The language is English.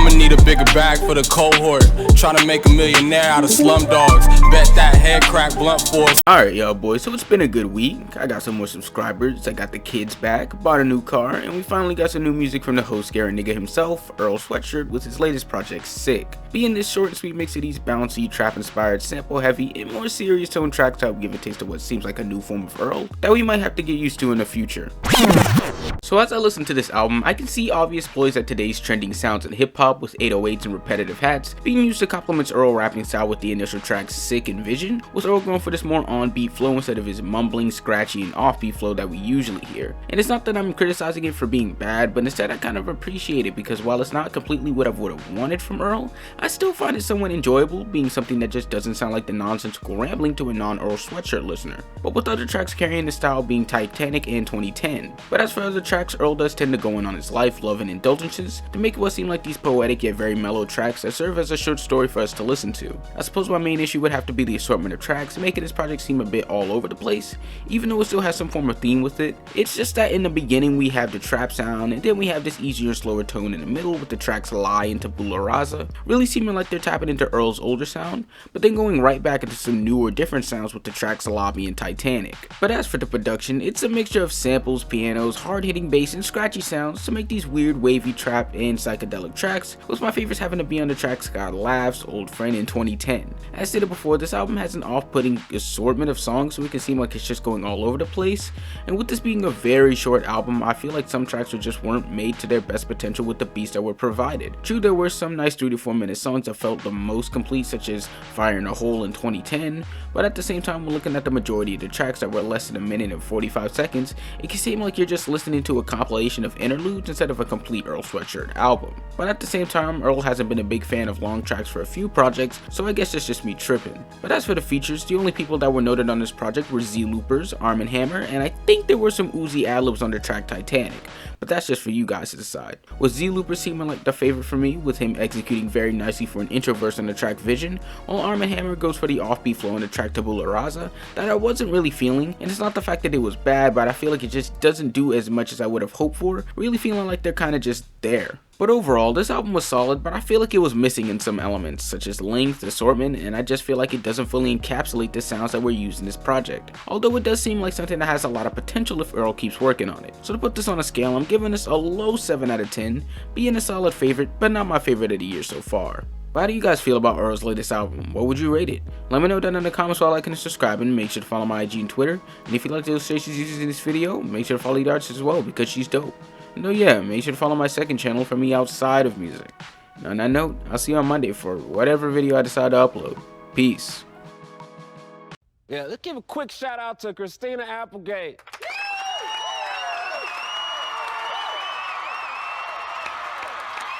I'ma need a bigger bag for the cohort. Tryna make a millionaire out of slum dogs. Bet that head crack blunt force. Alright, y'all boys, so it's been a good week. I got some more subscribers, I got the kids back, bought a new car, and we finally got some new music from the host scary nigga himself, Earl Sweatshirt, with his latest project, Sick. Being this short and sweet mix of these bouncy, trap-inspired, sample-heavy, and more serious tone tracks to help give a taste of what seems like a new form of Earl that we might have to get used to in the future. So as I listen to this album, I can see obvious ploys at today's trending sounds in hip-hop with 808s and repetitive hats being used to complement Earl rapping style with the initial tracks Sick and Vision, with Earl going for this more on-beat flow instead of his mumbling, scratchy, and off-beat flow that we usually hear. And it's not that I'm criticizing it for being bad, but instead I kind of appreciate it because while it's not completely what I would have wanted from Earl, I still find it somewhat enjoyable, being something that just doesn't sound like the nonsensical rambling to a non-Earl Sweatshirt listener, but with other tracks carrying the style being Titanic and 2010. But as for other tracks, Earl does tend to go in on his life, love, and indulgences to make what seem like these poetic yet very mellow tracks that serve as a short story for us to listen to. I suppose my main issue would have to be the assortment of tracks, making this project seem a bit all over the place, even though it still has some form of theme with it. It's just that in the beginning we have the trap sound, and then we have this easier slower tone in the middle with the tracks Lie and Tabula Rasa, really seeming like they're tapping into Earl's older sound, but then going right back into some newer different sounds with the tracks Lobby and Titanic. But as for the production, it's a mixture of samples, pianos, hard-hitting bass, and scratchy sounds to make these weird wavy trap and psychedelic tracks, with my favorites having to be on the tracks God Laughs, Old Friend, and 2010. As stated before, this album has an off-putting assortment of songs, so it can seem like it's just going all over the place, and with this being a very short album, I feel like some tracks just weren't made to their best potential with the beats that were provided. True, there were some nice 3 to 4 minute songs that felt the most complete, such as Fire in a Hole in 2010, but at the same time, when looking at the majority of the tracks that were less than a minute and 45 seconds, it can seem like you're just listening to a compilation of interludes instead of a complete Earl Sweatshirt album. But at the same time, Earl hasn't been a big fan of long tracks for a few projects, so I guess it's just me tripping. But as for the features, the only people that were noted on this project were Z Loopers, Arm & Hammer, and I think there were some Uzi ad-libs on the track Titanic, but that's just for you guys to decide. With Z Looper seeming like the favorite for me, with him executing very nicely for an intro verse on the track Vision, while Arm & Hammer goes for the offbeat flow on the track Tabula Rasa that I wasn't really feeling, and it's not the fact that it was bad, but I feel like it just doesn't do as much as I would have hoped for, really feeling like they're kind of just there. But overall, this album was solid, but I feel like it was missing in some elements, such as length, assortment, and I just feel like it doesn't fully encapsulate the sounds that were used in this project. Although it does seem like something that has a lot of potential if Earl keeps working on it. So to put this on a scale, I'm giving this a low 7 out of 10, being a solid favorite, but not my favorite of the year so far. But how do you guys feel about Earl's latest album? What would you rate it? Let me know down in the comments while liking and subscribing. Make sure to follow my IG and Twitter. And if you like the illustrations used in this video, make sure to follow the artist as well because she's dope. And oh yeah, make sure to follow my second channel for me outside of music. And on that note, I'll see you on Monday for whatever video I decide to upload. Peace. Yeah, let's give a quick shout out to Christina Applegate.